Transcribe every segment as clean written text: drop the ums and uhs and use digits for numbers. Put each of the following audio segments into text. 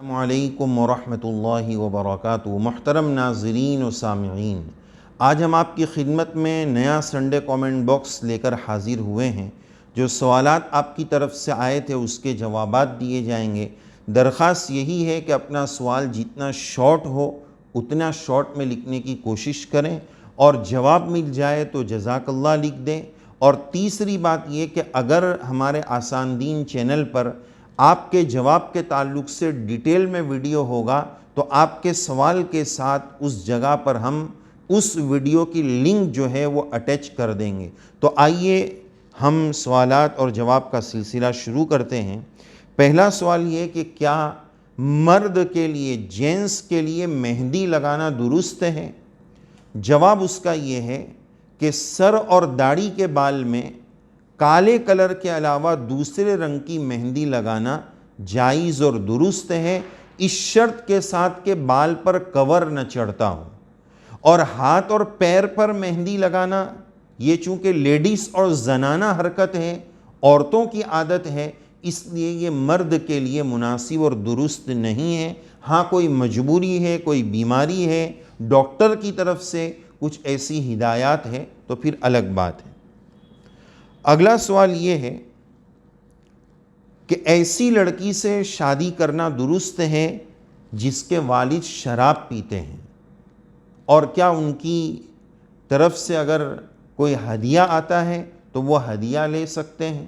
السلام علیکم ورحمۃ اللہ وبرکاتہ۔ محترم ناظرین و سامعین، آج ہم آپ کی خدمت میں نیا سنڈے کومنٹ باکس لے کر حاضر ہوئے ہیں۔ جو سوالات آپ کی طرف سے آئے تھے اس کے جوابات دیے جائیں گے۔ درخواست یہی ہے کہ اپنا سوال جتنا شارٹ ہو اتنا شارٹ میں لکھنے کی کوشش کریں، اور جواب مل جائے تو جزاک اللہ لکھ دیں۔ اور تیسری بات یہ کہ اگر ہمارے آسان دین چینل پر آپ کے جواب کے تعلق سے ڈیٹیل میں ویڈیو ہوگا تو آپ کے سوال کے ساتھ اس جگہ پر ہم اس ویڈیو کی لنک جو ہے وہ اٹیچ کر دیں گے۔ تو آئیے ہم سوالات اور جواب کا سلسلہ شروع کرتے ہیں۔ پہلا سوال یہ کہ کیا مرد کے لیے، جینس کے لیے مہندی لگانا درست ہے؟ جواب اس کا یہ ہے کہ سر اور داڑھی کے بال میں کالے کلر کے علاوہ دوسرے رنگ کی مہندی لگانا جائز اور درست ہے، اس شرط کے ساتھ کہ بال پر کور نہ چڑھتا ہو۔ اور ہاتھ اور پیر پر مہندی لگانا یہ چونکہ لیڈیز اور زنانہ حرکت ہے، عورتوں کی عادت ہے، اس لیے یہ مرد کے لیے مناسب اور درست نہیں ہے۔ ہاں کوئی مجبوری ہے، کوئی بیماری ہے، ڈاکٹر کی طرف سے کچھ ایسی ہدایات ہے تو پھر الگ بات ہے۔ اگلا سوال یہ ہے کہ ایسی لڑکی سے شادی کرنا درست ہے جس کے والد شراب پیتے ہیں، اور کیا ان کی طرف سے اگر کوئی ہدیہ آتا ہے تو وہ ہدیہ لے سکتے ہیں؟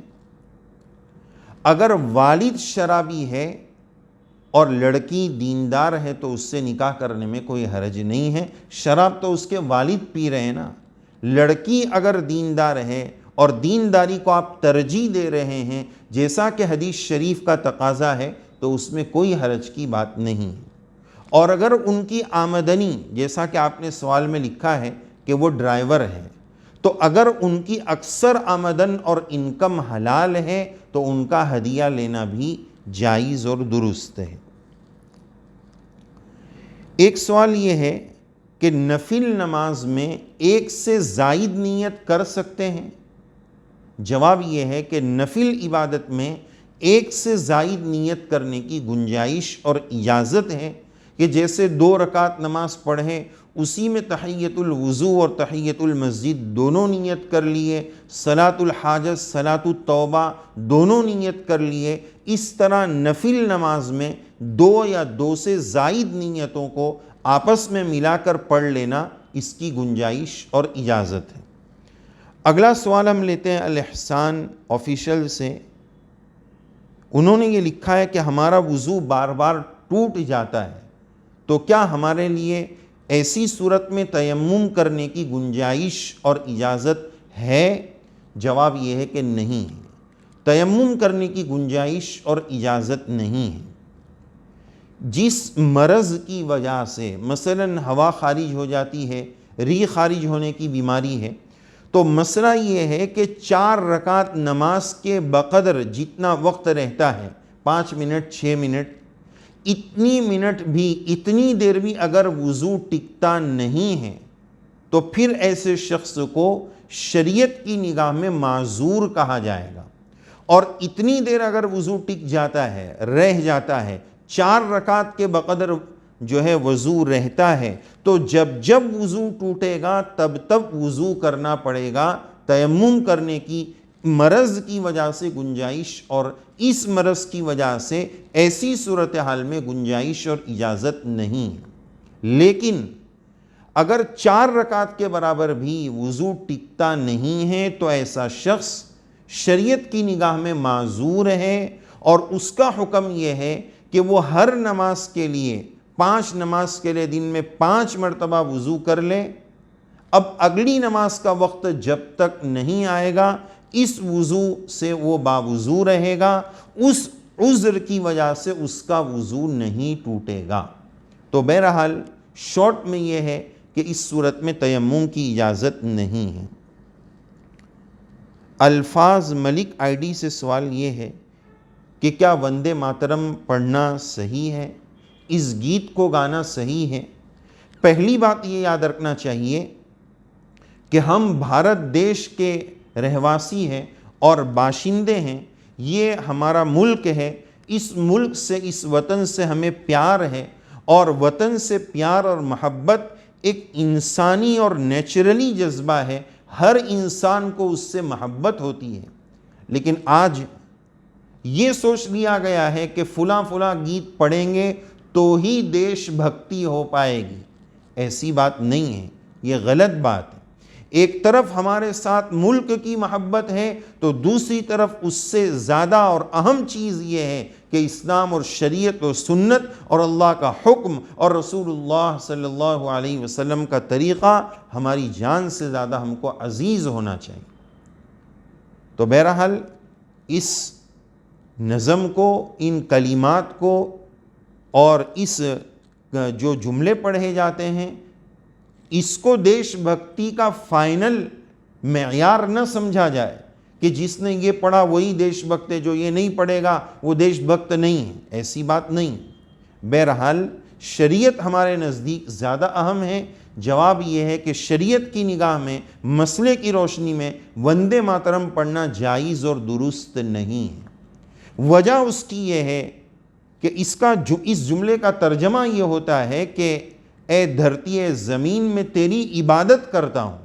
اگر والد شرابی ہے اور لڑکی دیندار ہے تو اس سے نکاح کرنے میں کوئی حرج نہیں ہے۔ شراب تو اس کے والد پی رہے ہیں نا۔ لڑکی اگر دیندار ہے اور دینداری کو آپ ترجیح دے رہے ہیں جیسا کہ حدیث شریف کا تقاضا ہے تو اس میں کوئی حرج کی بات نہیں ہے۔ اور اگر ان کی آمدنی، جیسا کہ آپ نے سوال میں لکھا ہے کہ وہ ڈرائیور ہے، تو اگر ان کی اکثر آمدن اور انکم حلال ہے تو ان کا ہدیہ لینا بھی جائز اور درست ہے۔ ایک سوال یہ ہے کہ نفل نماز میں ایک سے زائد نیت کر سکتے ہیں؟ جواب یہ ہے کہ نفل عبادت میں ایک سے زائد نیت کرنے کی گنجائش اور اجازت ہے، کہ جیسے 2 رکعت نماز پڑھیں اسی میں تحیۃ الوضو اور تحیۃ المسجد دونوں نیت کر لیے، صلاۃ الحاجت، صلاۃ التوبہ دونوں نیت کر لیے، اس طرح نفل نماز میں 2 یا 2 سے زائد نیتوں کو آپس میں ملا کر پڑھ لینا، اس کی گنجائش اور اجازت ہے۔ اگلا سوال ہم لیتے ہیں الاحسان آفیشل سے۔ انہوں نے یہ لکھا ہے کہ ہمارا وضو بار بار ٹوٹ جاتا ہے، تو کیا ہمارے لیے ایسی صورت میں تیمم کرنے کی گنجائش اور اجازت ہے؟ جواب یہ ہے کہ نہیں ہے، تیمم کرنے کی گنجائش اور اجازت نہیں ہے۔ جس مرض کی وجہ سے مثلاً ہوا خارج ہو جاتی ہے، ری خارج ہونے کی بیماری ہے، تو مسئلہ یہ ہے کہ 4 رکعت نماز کے بقدر جتنا وقت رہتا ہے، 5 منٹ 6 منٹ، اتنی دیر بھی اگر وضو ٹکتا نہیں ہے تو پھر ایسے شخص کو شریعت کی نگاہ میں معذور کہا جائے گا۔ اور اتنی دیر اگر وضو ٹک جاتا ہے، رہ جاتا ہے، 4 رکعت کے بقدر جو ہے وضو رہتا ہے، تو جب وضو ٹوٹے گا تب وضو کرنا پڑے گا۔ تیمم کرنے کی مرض کی وجہ سے گنجائش، اور اس مرض کی وجہ سے ایسی صورتحال میں گنجائش اور اجازت نہیں ہے۔ لیکن اگر 4 رکعت کے برابر بھی وضو ٹکتا نہیں ہے تو ایسا شخص شریعت کی نگاہ میں معذور ہے، اور اس کا حکم یہ ہے کہ وہ ہر نماز کے لیے، 5 نماز کے لیے دن میں 5 مرتبہ وضو کر لے۔ اب اگلی نماز کا وقت جب تک نہیں آئے گا اس وضو سے وہ باوضو رہے گا، اس عذر کی وجہ سے اس کا وضو نہیں ٹوٹے گا۔ تو بہرحال شارٹ میں یہ ہے کہ اس صورت میں تیمم کی اجازت نہیں ہے۔ الفاظ ملک آئی ڈی سے سوال یہ ہے کہ کیا وندے ماترم پڑھنا صحیح ہے؟ اس گیت کو گانا صحیح ہے؟ پہلی بات یہ یاد رکھنا چاہیے کہ ہم بھارت دیش کے رہواسی ہیں اور باشندے ہیں، یہ ہمارا ملک ہے، اس ملک سے، اس وطن سے ہمیں پیار ہے، اور وطن سے پیار اور محبت ایک انسانی اور نیچرلی جذبہ ہے، ہر انسان کو اس سے محبت ہوتی ہے۔ لیکن آج یہ سوچ لیا گیا ہے کہ فلاں گیت پڑھیں گے تو ہی دیش بھکتی ہو پائے گی۔ ایسی بات نہیں ہے، یہ غلط بات ہے۔ ایک طرف ہمارے ساتھ ملک کی محبت ہے تو دوسری طرف اس سے زیادہ اور اہم چیز یہ ہے کہ اسلام اور شریعت و سنت اور اللہ کا حکم اور رسول اللہ صلی اللہ علیہ وسلم کا طریقہ ہماری جان سے زیادہ ہم کو عزیز ہونا چاہیے۔ تو بہرحال اس نظم کو، ان کلمات کو اور اس جو جملے پڑھے جاتے ہیں، اس کو دیش بھکتی کا فائنل معیار نہ سمجھا جائے کہ جس نے یہ پڑھا وہی دیش بھکت ہے، جو یہ نہیں پڑھے گا وہ دیش بھکت نہیں ہے۔ ایسی بات نہیں۔ بہرحال شریعت ہمارے نزدیک زیادہ اہم ہے۔ جواب یہ ہے کہ شریعت کی نگاہ میں، مسئلے کی روشنی میں وندے ماترم پڑھنا جائز اور درست نہیں ہے۔ وجہ اس کی یہ ہے کہ اس جملے کا ترجمہ یہ ہوتا ہے کہ اے دھرتی اے زمین میں تیری عبادت کرتا ہوں،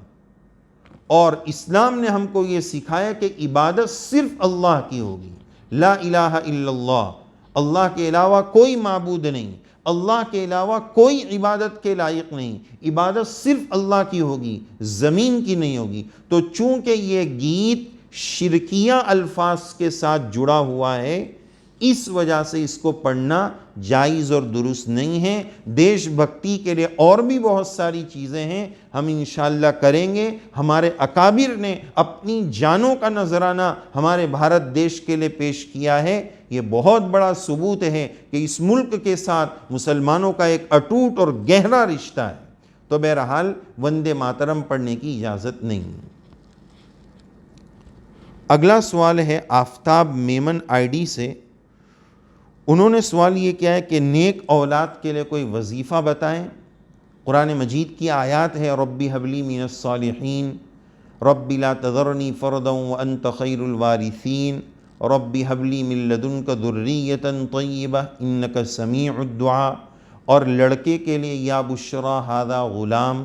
اور اسلام نے ہم کو یہ سکھایا کہ عبادت صرف اللہ کی ہوگی۔ لا الہ الا اللہ، اللہ کے علاوہ کوئی معبود نہیں، اللہ کے علاوہ کوئی عبادت کے لائق نہیں، عبادت صرف اللہ کی ہوگی، زمین کی نہیں ہوگی۔ تو چونکہ یہ گیت شرکیہ الفاظ کے ساتھ جڑا ہوا ہے، اس وجہ سے اس کو پڑھنا جائز اور درست نہیں ہے۔ دیش بھکتی کے لیے اور بھی بہت ساری چیزیں ہیں، ہم انشاءاللہ کریں گے۔ ہمارے اکابر نے اپنی جانوں کا نذرانہ ہمارے بھارت دیش کے لیے پیش کیا ہے۔ یہ بہت بڑا ثبوت ہے کہ اس ملک کے ساتھ مسلمانوں کا ایک اٹوٹ اور گہرا رشتہ ہے۔ تو بہرحال وندے ماترم پڑھنے کی اجازت نہیں ہے۔ اگلا سوال ہے آفتاب میمن آئی ڈی سے۔ انہوں نے سوال یہ کیا ہے کہ نیک اولاد کے لیے کوئی وظیفہ بتائیں۔ قرآن مجید کی آیات ہے رب ہب لی من الصالحین، رب لا تذرنی فردا وانت خیر الوارثین، رب ہب لی من لدنک ذریۃ طیبہ انک سمیع الدعاء، اور لڑکے کے لیے یا بشرا ھذا غلام۔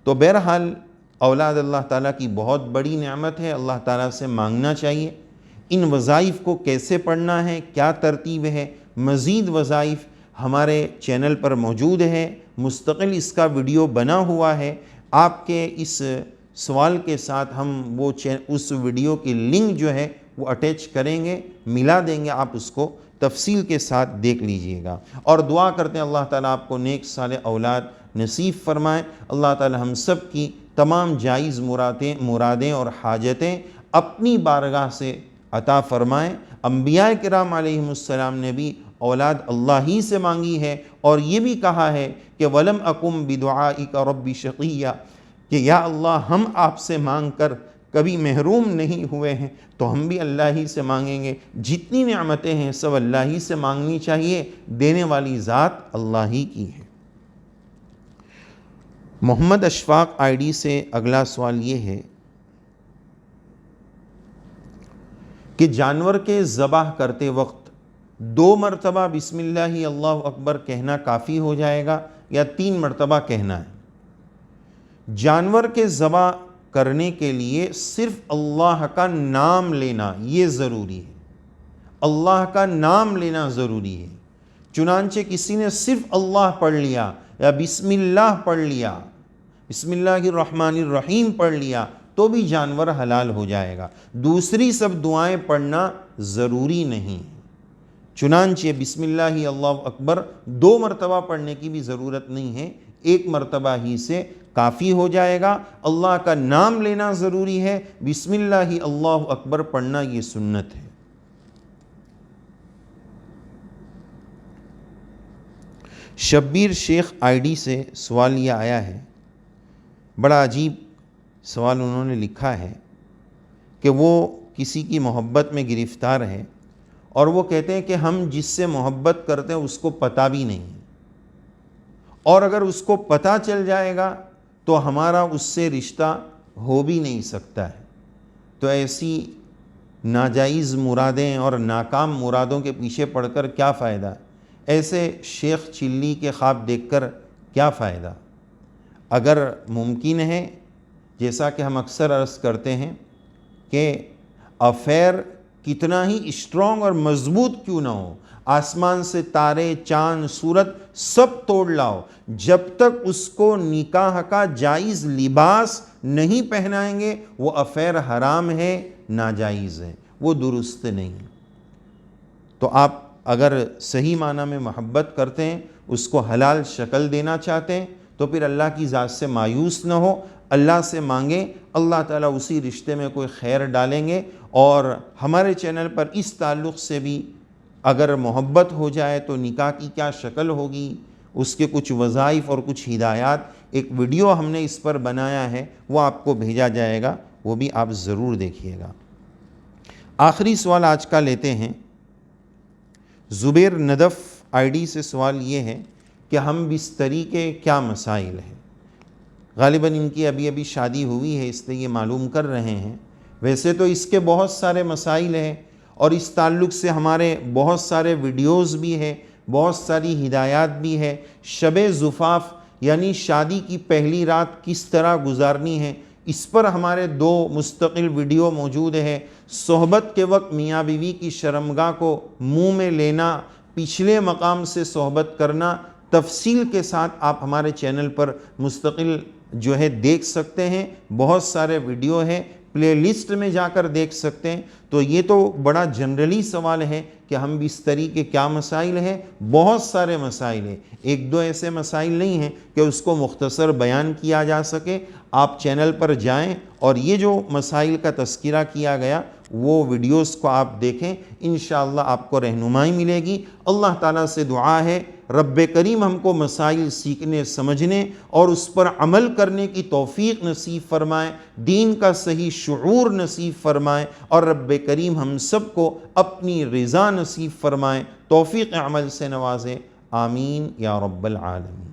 تو بہرحال اولاد اللہ تعالیٰ کی بہت بڑی نعمت ہے، اللہ تعالیٰ سے مانگنا چاہیے۔ ان وظائف کو کیسے پڑھنا ہے، کیا ترتیب ہے، مزید وظائف ہمارے چینل پر موجود ہے، مستقل اس کا ویڈیو بنا ہوا ہے۔ آپ کے اس سوال کے ساتھ ہم اس ویڈیو کی لنک جو ہے وہ اٹیچ کریں گے، ملا دیں گے، آپ اس کو تفصیل کے ساتھ دیکھ لیجئے گا۔ اور دعا کرتے ہیں اللہ تعالیٰ آپ کو نیک صالح اولاد نصیب فرمائیں۔ اللہ تعالیٰ ہم سب کی تمام جائز مرادیں اور حاجتیں اپنی بارگاہ سے عطا فرمائیں۔ انبیاء کرام علیہم السلام نے بھی اولاد اللہ ہی سے مانگی ہے، اور یہ بھی کہا ہے کہ وَلَمْ أَكُمْ بِدُعَائِكَ رَبِّ شَقِيًّا، کہ یا اللہ ہم آپ سے مانگ کر کبھی محروم نہیں ہوئے ہیں، تو ہم بھی اللہ ہی سے مانگیں گے۔ جتنی نعمتیں ہیں سب اللہ ہی سے مانگنی چاہیے، دینے والی ذات اللہ ہی کی ہے۔ محمد اشفاق آئی ڈی سے اگلا سوال یہ ہے کہ جانور کے ذبح کرتے وقت 2 مرتبہ بسم اللہ اللہ اکبر کہنا کافی ہو جائے گا یا 3 مرتبہ کہنا ہے؟ جانور کے ذبح کرنے کے لیے صرف اللہ کا نام لینا یہ ضروری ہے، اللہ کا نام لینا ضروری ہے۔ چنانچہ کسی نے صرف اللہ پڑھ لیا یا بسم اللہ پڑھ لیا، بسم اللہ الرحمن الرحیم پڑھ لیا، تو بھی جانور حلال ہو جائے گا۔ دوسری سب دعائیں پڑھنا ضروری نہیں، چنانچہ بسم اللہ اللہ اکبر 2 مرتبہ پڑھنے کی بھی ضرورت نہیں ہے، 1 مرتبہ ہی سے کافی ہو جائے گا۔ اللہ کا نام لینا ضروری ہے، بسم اللہ اللہ اکبر پڑھنا یہ سنت ہے۔ شبیر شیخ آئی ڈی سے سوال یہ آیا ہے، بڑا عجیب سوال انہوں نے لکھا ہے کہ وہ کسی کی محبت میں گرفتار ہے، اور وہ کہتے ہیں کہ ہم جس سے محبت کرتے ہیں اس کو پتہ بھی نہیں، اور اگر اس کو پتہ چل جائے گا تو ہمارا اس سے رشتہ ہو بھی نہیں سکتا ہے۔ تو ایسی ناجائز مرادیں اور ناکام مرادوں کے پیچھے پڑ کر کیا فائدہ؟ ایسے شیخ چلی کے خواب دیکھ کر کیا فائدہ؟ اگر ممکن ہے، جیسا کہ ہم اکثر عرض کرتے ہیں کہ افیئر کتنا ہی اسٹرانگ اور مضبوط کیوں نہ ہو، آسمان سے تارے، چاند، سورج سب توڑ لاؤ، جب تک اس کو نکاح کا جائز لباس نہیں پہنائیں گے وہ افیئر حرام ہے، ناجائز ہے، وہ درست نہیں۔ تو آپ اگر صحیح معنی میں محبت کرتے ہیں، اس کو حلال شکل دینا چاہتے ہیں، تو پھر اللہ کی ذات سے مایوس نہ ہو، اللہ سے مانگیں، اللہ تعالیٰ اسی رشتے میں کوئی خیر ڈالیں گے۔ اور ہمارے چینل پر اس تعلق سے بھی اگر محبت ہو جائے تو نکاح کی کیا شکل ہوگی، اس کے کچھ وظائف اور کچھ ہدایات، ایک ویڈیو ہم نے اس پر بنایا ہے، وہ آپ کو بھیجا جائے گا، وہ بھی آپ ضرور دیکھیے گا۔ آخری سوال آج کا لیتے ہیں۔ زبیر ندف آئی ڈی سے سوال یہ ہے کہ ہم بستری کے کیا مسائل ہیں؟ غالباً ان کی ابھی شادی ہوئی ہے، اس لیے یہ معلوم کر رہے ہیں۔ ویسے تو اس کے بہت سارے مسائل ہیں اور اس تعلق سے ہمارے بہت سارے ویڈیوز بھی ہیں، بہت ساری ہدایات بھی ہے۔ شب زفاف یعنی شادی کی پہلی رات کس طرح گزارنی ہے، اس پر ہمارے 2 مستقل ویڈیو موجود ہے۔ صحبت کے وقت میاں بیوی کی شرمگاہ کو منہ میں لینا، پچھلے مقام سے صحبت کرنا، تفصیل کے ساتھ آپ ہمارے چینل پر مستقل دیکھ سکتے ہیں۔ بہت سارے ویڈیو ہیں، پلے لسٹ میں جا کر دیکھ سکتے ہیں۔ تو یہ تو بڑا جنرلی سوال ہے کہ ہم بستری کے کیا مسائل ہیں، بہت سارے مسائل ہیں، 1-2 ایسے مسائل نہیں ہیں کہ اس کو مختصر بیان کیا جا سکے۔ آپ چینل پر جائیں اور یہ جو مسائل کا تذکرہ کیا گیا وہ ویڈیوز کو آپ دیکھیں، انشاءاللہ آپ کو رہنمائی ملے گی۔ اللہ تعالیٰ سے دعا ہے رب کریم ہم کو مسائل سیکھنے، سمجھنے اور اس پر عمل کرنے کی توفیق نصیب فرمائے، دین کا صحیح شعور نصیب فرمائے، اور رب کریم ہم سب کو اپنی رضا نصیب فرمائے، توفیق عمل سے نوازے، آمین یا رب العالمین۔